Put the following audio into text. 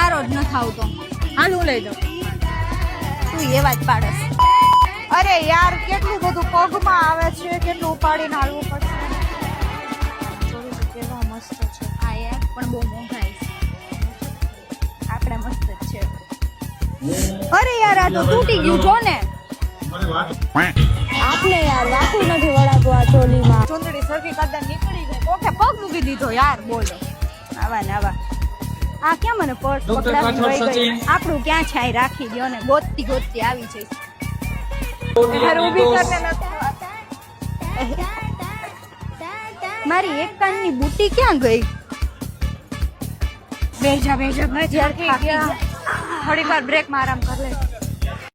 વારો જ ન આવતો. હાલ હું લઈ દઉં. તું એવા જ પાડસ. અરે યાર કેટલું બધું પગમાં આવે છે, કેટલું ઉપાડીને હાલવું પડશે. કેવા મસ્ત છે. હા યાર પણ બહુ મોંઘા છે. આપણે મસ્ત જ છે. અરે યાર આ તો તૂટી ગયું જો ને. આપણે યાર વાકું નથી વળાતું આ ચોલીમાં. ચૂંદડી સરખી કદા નીકળી ગઈ. ઓકે પગ મૂકી દીધો યાર. બોલો આવા ને આવા. આ કેમ મને પર્સ પકડાવી વઈ ગઈ. આપણું ક્યાં છે રાખી દો ને. ગોતતી ગોતતી આવી છે. ઊભી કરને મારી એક કાનની બુટી ક્યાં ગઈ? બેજા બેજા મેં થાકી ગયા. થોડી વાર બ્રેક માં આરામ કર લે.